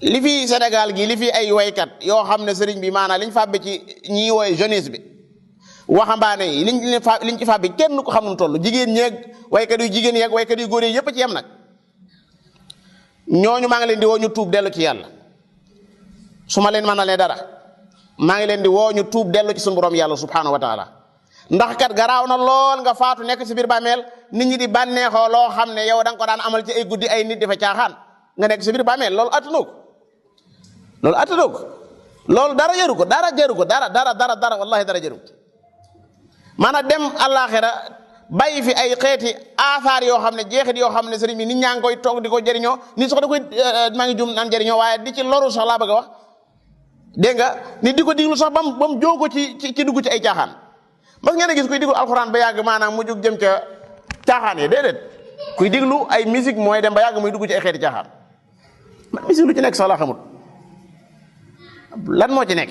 li fi Sénégal gi li fi ay waykat yoo xam ne sëriñ bi maanaam liñ fàbbi ci ñi woy jeunesse bi waxambaane yi liñ ci fàbbi kenn ko xam nu toll jigéen ñeeg waykat yu jigéen yeeg waykat yu góor yi yëpp ci yem nag ñooñu maa ngi leen di woo ñu tuub dellu ci yàlla su ma leen mënalee dara maa ngi leen di woo ñu tuub dellu ci suñu borom yàlla subhanahu wa taala ndax kat garaaw na lool nga faatu nekk si biir bàmmeel nit ñi di bànneexoo loo xam ne yow da nga ko daan amal ci ay guddi ay nit dafa caaxaan nga nekk si biir bàmmeel loolu attanoo ko loolu dara jëru ko dara wallahi dara jëru ko maanaam dem àllaaxira bàyyi fi ay xeeti aasaar yoo xam ne jeexit yoo xam ne sëriñ bi nit ñaa ngi koy toog di ko jëriñoo nit sax da koy maa ngi jum naan jëriñoo waaye di ci loru sax laa bëgg a wax dégg nga nit di ko diglu sax ba mu jóg ko ci dugg ci ay caaxaan parce que ngeen gis kuy diglu alxuraan ba yàgg maanaam mu jóg jëm ca caaxaan yi déedéet kuy diglu ay musique mooy dem ba yàgg muy dugg ci ay xeeti caaxaan man musique lu ci nekk sax laa xamut lan moo ci nekk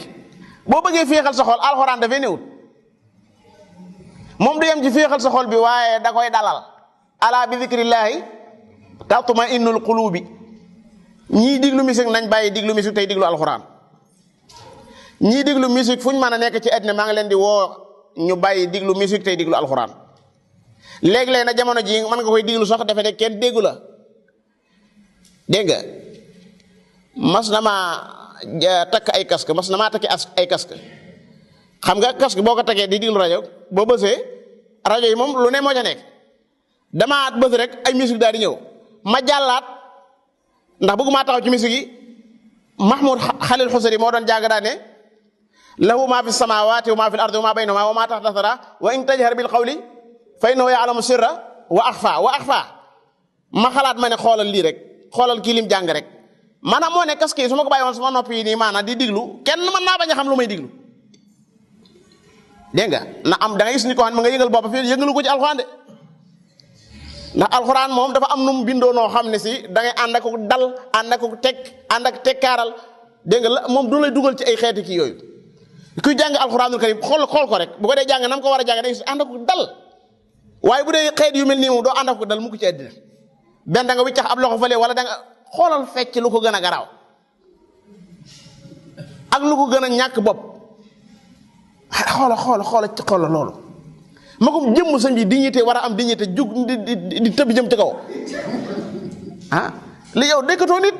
boo bëggee féexal sa xol alxuraan dafay néewut moom du yem ci féexal sa xol bi waaye da koy dalal ala bi zikrillahi tatma innul qulubi ñii diglu musique nañ bàyyi diglu musique tey diglu alxuraan ñii diglu musique fu ñu mën a nekk ci àddina maa ngi leen di woo ñu bàyyi diglu musique tey diglu alxuraan léeg-léeg na jamono ji mën nga koy diglu sax defe ne kenn déggu la dégg nga mas na maa takk ay casque mas na maa takki ay casque xam nga casque boo ko takkee di diglu rajo boo bësee rajo yi moom lu ne moo ca nekk damaa bës rek ay musique daal di ñëw ma jàllaat ndax bëgguma taxaw ci musique yi Mahmoud Khalil Husari moo doon jàng daan ne lahu ma fi samawati wa ma fi al ardi wa ma baynahuma wa ma tahta thara wa in tajhar bil qawli fa innahu ya'lamu sirra wa akhfa ma xalaat ma ne xoolal lii rek xoolal kii lim jàng rek maanaam moo ne casque yi su ma ko bàyyi woon sama nopp yi nii maanaam di diglu kenn mën naa bañ a xam lu may diglu dégg nga na am da ngay gis ni ko xam ne ma nga yëngal bopp fii yëngalu ko ci alxuraan de ndax alxuraan moom dafa am nu mu bindoo noo xam ne si da ngay ànd ak dal ànd ak tekkaaral dégg nga la moom du lay dugal ci ay xeeti kii yooyu kuy jàng alxuraanul karim xool ko rek bu ko dee jàng nam ko war a jàng day ànd ak dal waaye bu dee xeet yu mel nii moom doo ànd ak dal mu ko ci àddina benn da nga wiccax ab loxo fële wala da nga xoolal fecc lu ko gën a garaaw ak lu ko gën a ñàkk bopp xoola loolu ma ko jëmm sëñ bi dignité war a am dignité jug di tëb jëm ci kaw ah li yow nekkatoo nit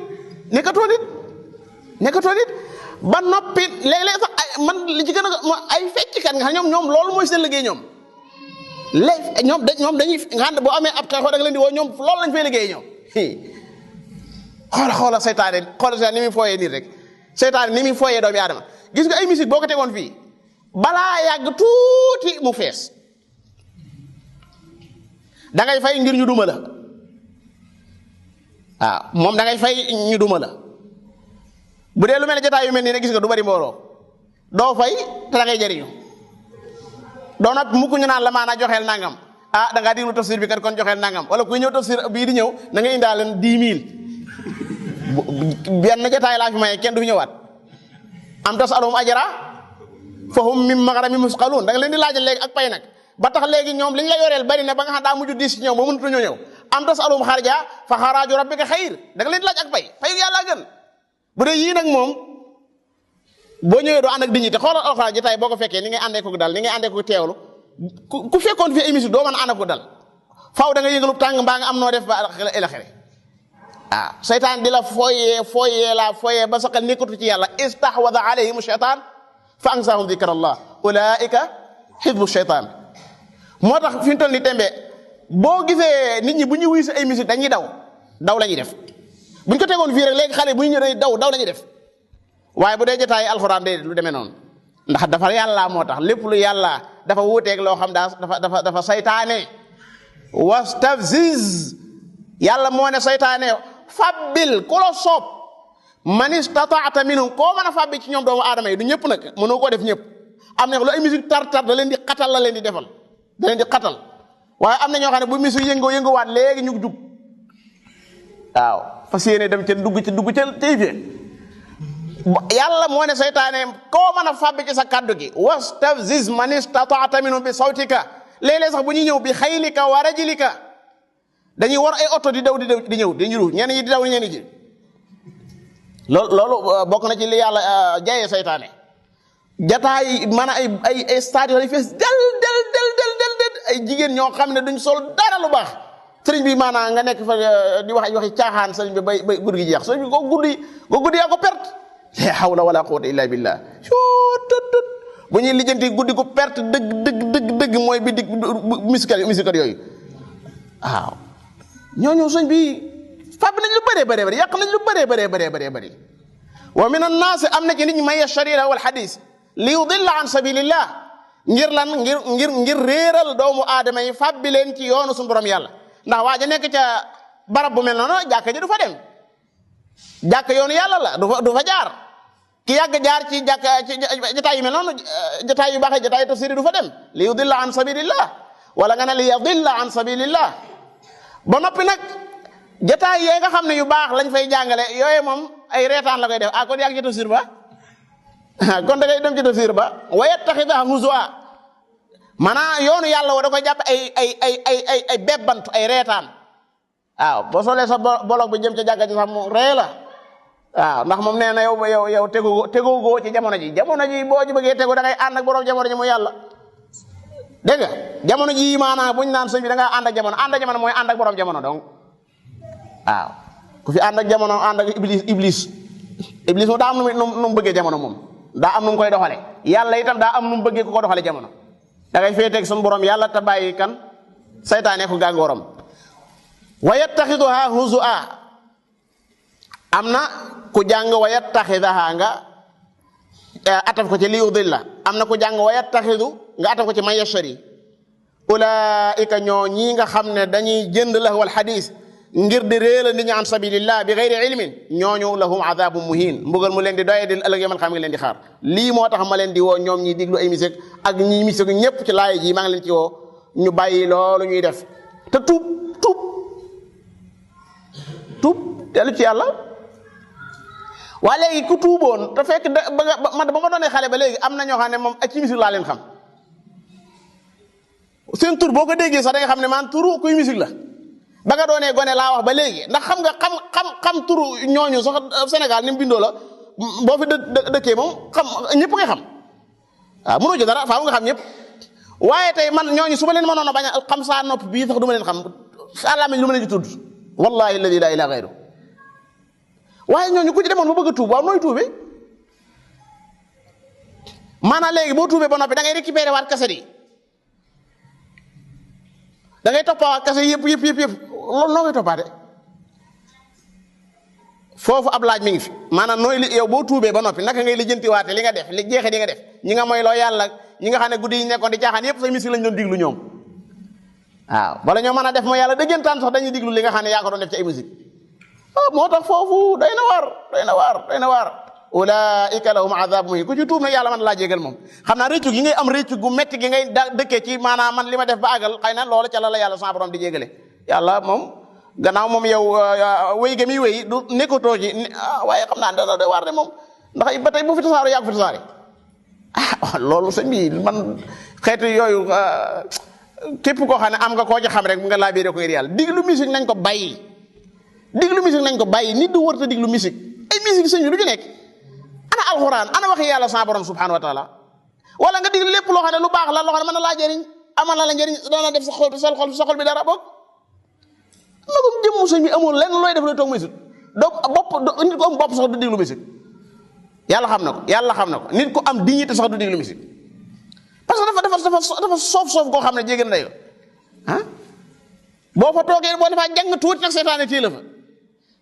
ba noppi léeg-léeg sax man li ci gën a ay fecckat nga xam ñoom loolu mooy seen liggéey ñoom léegi ñoom dañuy nga xam ne boo amee ab xeexoo da nga leen di woo ñoom loolu lañ fay liggéey ñoom xoola seytaane ni muy fooyee nit rek seytaane ni muy fooyee doomu aadama gis nga ay musique boo ko tegoon fii balaa yàgg tuuti mu fees da ngay fay ngir ñu duma la waaw moom da ngay fay ñu duma la bu dee lu mel ne jotaay yu mel nii ne gis nga du bari mbooloo doo fay te da ngay jëriñu doo nag mukk ñu naan la maanaa joxeel nangam da ngaa diglu tafsir bi kat kon joxeel nangam wala kuy ñëw tafsir bii di ñëw na nga indaale 10 000 benn jotaay laa fi maye kenn du fi ñëwaat am tas alum ajra fahum min maghramin musqalun da nga leen di laajal léegi ak pay nag ba tax léegi ñoom liñ la yoreel bari na ba nga xam daa mujj diis ci ñëw ba mënatu ñoo ñëw am tas alum xarja fa xaraaju rabbika xayr da nga leen di laaj ak pay yàlla gën bu dee yii nag moom boo ñëwee doo ànd ak dignité xoolal alxuraan jotaay boo ko fekkee ni ngay àndee ko dal ni ngay àndee ko teewlu ku fekkoon fi émission doo mën a ànd ak ko dal faaw da nga yëngalu tàng mbaa nga am noo def ba elaxere seytaan di la fooyee ba saqal nekkatu ci yàlla istahwada alayhim shaytaan fa ansahum dhikrallah ulaika hizbu shaytaan moo tax fi mu toll ni tembe boo gisee nit ñi bu ñu wuy si ay musique dañuy daw la ñuy def bu ñu ko tegoon fii rek léegi xale bu ñu ñëwee daw la ñuy def waaye bu dee jotaay alxuraan de lu demee noonu ndax dafa yàlla moo tax lépp lu yàlla dafa wuuteeg loo xam dafa saytaane wastafziz yàlla moo ne saytaane fabbil ku la soob man istataata minhum koo mën a fabbi ci ñoom doomu aadama yi du ñëpp nag mënoo koo def ñëpp am na lu ay musique tar da leen di xatal la leen di defal da leen di xatal waaye am na ñoo xam ne bu musique yënguwaat léegi ñu jug waaw fas yéene dem ca dugg ca tey fee yàlla moo ne seytaane koo mën a fàbbi ci sa kaddu gi wastafziz man istataata minhum bi sawtika léeg-léeg sax bu ñuy ñëw bi xaylika wa rajlika dañuy war ay oto di daw di ñëw di ñuru ñenn ñi di daw ñenn ji loolu bokk na ci li yàlla jayee saytaane jataay maanaam ay stade yoo fees del ay jigéen ñoo xam ne duñ sol dara lu baax sëriñ bi maanaam nga nekk fa di wax ay waxi caaxaan sëriñ bi bay guddi gi jeex sëriñ bi ko guddi yaa ko perte la hawla wala quwwata illa billah bu ñuy lijjanti guddi ko perte dëgg mooy bi dig musique yooyu waaw ñooñu sëñ bi fab nañ lu bëree yàq nañ lu bëree wa min annaas am na ci nit ñi may yashtari wal hadis li yudilla an sabilillah ngir lan ngir réeral doomu aadama yi fabbi leen ci yoonu suñu borom yàlla ndax waa ja nekk ca barab bu mel noonu jàkka ji du fa dem jàkka yoonu yàlla la du fa jaar ki yàgg jaar ci jàkka ci jotaay yu mel noonu jotaay yu baaxee jotaay tafsir du fa dem li yudilla an sabilillah wala nga ne li yadilla an sabilillah ba noppi nag jotaay yooyu nga xam ne yu baax lañ fay jàngale yooyu moom ay reetaan la koy def kon yàgg ci tafsir ba kon da ngay dem ci tafsir ba wa yattaxidaha huzwa maanaam yoonu yàlla wa da koy jàpp ay bebbantu ay reetaan waaw boo solee sa bolog bi jëm ca jàkka ji sax mu ree la waaw ndax moom nee na yow tegoo ci jamono ji boo ci bëggee tegu da ngay ànd ak borom jamono ji mu yàlla dégg nga jamono ji maanaam buñ naan sëñ bi da ngaa ànd ak jamono mooy ànd ak borom jamono donc waaw ku fi ànd ak jamono ànd ak iblis moom daa am nu mu bëggee jamono moom daa am nu mu koy doxale yàlla itam daa am nu mu bëggee ku ko doxale jamono da ngay féeteeg suñu borom yàlla te bàyyi kan saytaane ko gàngooram wa yattaxiduha huzua am na ku jàng wa yattaxidaha nga ataf ko ci li yudilla am na ku jàng wa yattaxidu nga ataf ko ci man yashari ulaika ñoo ñii nga xam ne dañuy jënd lahwal hadis ngir di réela nit ñi an sabilillah bi gayri ilmin ñooñu lahum adabun muhin mbugal mu leen di doye di ëllëg yamal xam ngi leen di xaar lii moo tax ma leen di woo ñoom ñi diglu ay musique ak ñi musique ñëpp ci laay ji maa ngi leen ci woo ñu bàyyi loolu ñuy def te tuub dellu ci yàlla waa léegi ku tuuboon te fekk ba ma doonee xale ba léegi am na ñoo xam ne moom ak ci musique laa leen xam seen tur boo ko déggee sax da nga xam ne man turu kuy musique la ba nga doonee gone laa wax ba léegi ndax xam nga xam turu ñooñu sax Sénégal ni mu bindoo la boo fi dëkkee moom xam ñëpp ngay xam waaw mënoo ci dara faaw nga xam ñëpp waaye tey man ñooñu su ma leen mënoon a bañ a xam saa nopp bii sax du ma leen xam àllaa lu ma leen ci tudd wallahi alladi la ilaha gayru waaye ñooñu ku ci demoon ba bëgg a tuub waaw nooy tuube maanaam léegi boo tuubee ba noppi da ngay récupérer waat kaset yi da ngay toppawaat kaset yëpp loolu noo koy toppaate foofu ab laaj mi ngi fi maanaam nooy yow boo tuubee ba noppi naka ngay lijjantiwaate li nga def li jeexee di nga def ñi nga mooy loo yàlla ñi nga xam ne guddi yi nekkoon di caaxaan yëpp say musique lañ doon diglu ñoom waaw bala ñoo mën a def mooy yàlla dëggantaan sax dañuy diglu li nga xam ne yaa ko doon def ci ay musique moo tax foofu doy na waar ulaika lahum adabun muhin ku ci tuub nag yàlla man laa jégal moom xam naa réccu gi ngay am réccu gu metti gi ngay dëkkee ci maanaam man li ma def ba àggal xëy na loolu ca la yàlla sa borom di jégale yàlla moom gannaaw moom yow wéy ga mi wéy du nekkatoo ci waaye xam naa dana doy waar de moom ndax ba tey bu fi tasaaro yaa ko fi tasaare loolu sëñ bi man xeetu yooyu képp koo xam ne am nga koo ci xam rek mu nga laa biire ko ngir yàlla diglu musique nañ ko bàyyi nit du wërta diglu musique ay musique sëñ bi lu ci nekk ana alxuraan ana waxi yàlla sa borom subhanahu wa taala wala nga diglu lépp loo xam ne lu baax la loo xam ne mën na laa jëriñ amal na la njëriñ doona def sa xol bi dara boog magum jëmmu sëñ bi amul lenn looy def looy toog musique donc nit ko am bopp sax du diglu musique yàlla xam na ko nit ku am dignité sax du diglu musique parce que dafa soof koo xam ne jéggi na dayoo boo fa toogee boo defaa jàng tuuti nag seetaane téye la fa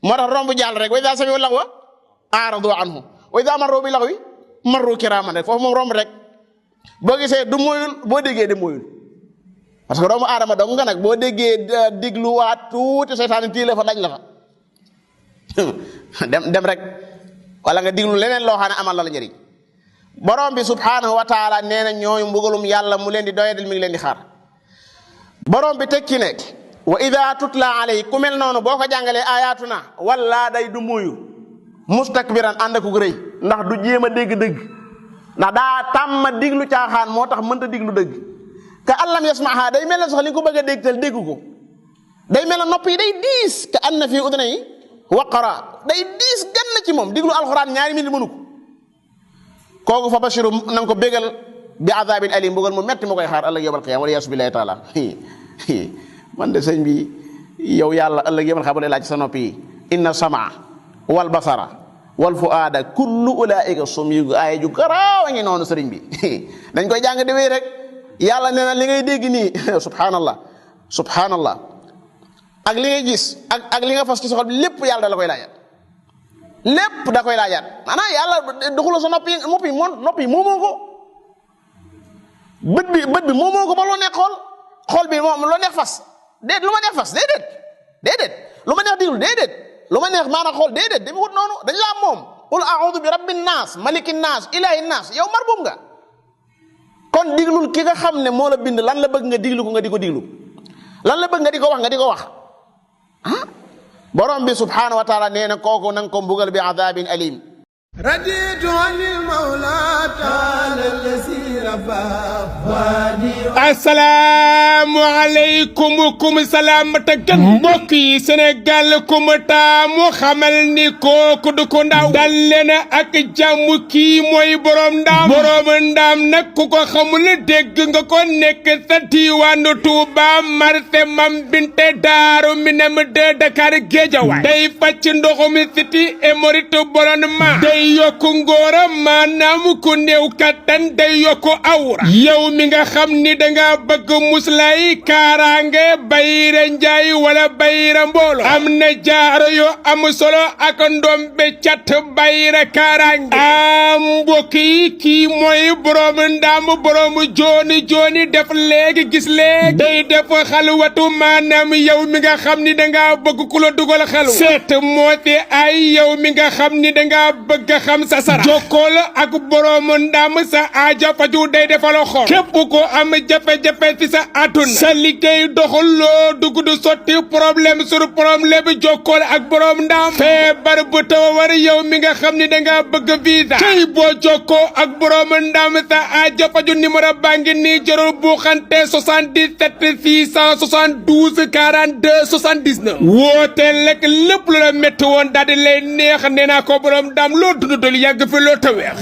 moo tax romb jàll rek wa idaa sami'u lagwa a'radu anhu wa idaa marru bi lagwi marru kiraaman rek foofu moom romb rek boo gisee du moyul boo déggee de moyul parce que doomu aadama dong nga nag boo déggee digluwaat tuuti seetaane téye la fa dañ la fa dem rek wala nga diglu leneen loo xam ne amal la njëriñ borom bi subhanahu wa taala nee na ñooñu mbugalum yàlla mu leen di doyadal mi ngi leen di xaar borom bi tekki ne wa ida tutla alayhi ku mel noonu boo ko jàngalee ayatuna wala day du muyu mustakbiran ànd ak rëy ndax du jéem a dégg dëgg ndax daa tàmm diglu caaxaan moo tax mënta diglu dëgg ka allam yasmaha day mel ne sax li nga ko bëgg a dégtal dégg ko day mel ne nopp yi day diis ka anna fi udunayhi waqara day diis gann ci moom diglu alxuraan ñaari minute mënu ko kooku fa bashiru na nga ko bégal bi azabin alim mbugal mu metti mu koy xaar ëllëg yawmal qiyaama wala yaasu billahi taala man de sëñ bi yow yàlla ëllëg yawmal qiyaama bu lay laaj sa noppi yi inna samaa wal basara wal fuaada kullu ulaika sum yu aaya ju garaaw a ngi noonu sëriñ bi dañ koy jàng déwee rek yàlla nee na li ngay dégg nii subhanallah ak li ngay gis ak li nga fas ci soxol bi lépp yàlla da la koy laajaat lépp da koy laajaat maanaam yàlla duxula sa noppi moomoo ko bët bi moomoo ko ba loo neex xool bi moom loo neex fas lu ma neex fas déedéet lu ma neex diglu déedéet lu ma neex maanaam xool déedéet demi wut noonu dañ laa moom qul a'udhu bi rabbin naas malikin naas ilahin naas yow marbum nga kon diglul ki nga xam ne moo la bind lan la bëgg nga diglu ko nga di ko diglu lan la bëgg nga di ko wax nga di ko wax borom bi subhanahu wa taala nee na kooku nanga ko mbugal bi adabin alim raditu anil mawla taala allazi rabba assalaamu aleykum kum salaamata gan mbokk yi Sénégal kum taamu xamal ni kooku du ko ndaw dal leen ak jàmm kii mooy borom ndaam nag ku ko xamul dégg nga ko nekk sa diwaanu Touba marché Mam Binte Daaru Minam de Dakar Géejawaay day fàcc ndoxum siti hémorroïde ballonnement day yokku ngóora maanaam ku néew kattan day yokku awra yow mi nga xam ni danga bëgg muslay kaaraange bayre njaay wala bayre mboolo am na jaaro yo am solo ak ndombe cat bayre kaaraange am mbokk yi kii mooy borom ndaam borom jooni def léegi gis léegi day def xalwatu maanaam yow mi nga xam ni danga bëgg ku la dugal xalwa seet moo te ay yow mi nga xam ni danga bëgg xam sa sara jokkool ak borom ndaam sa aaja faju day defal xol képp ko am jafe-jafe ci sa àdduna sa liggéey doxul loo dugg du sotti problème sur problème jokkool ak borom ndaam feebar bu taw war yow mi nga xam ni danga bëgg visa tey boo jokkoo ak borom ndaam sa aaja faju numéro baa ngi nii jarul bu xante 77 672 42 79 woote lekk lépp lu la métti woon daal di lay neex nee naa ko borom ndaam loo dund dol yàgg fi loo taweex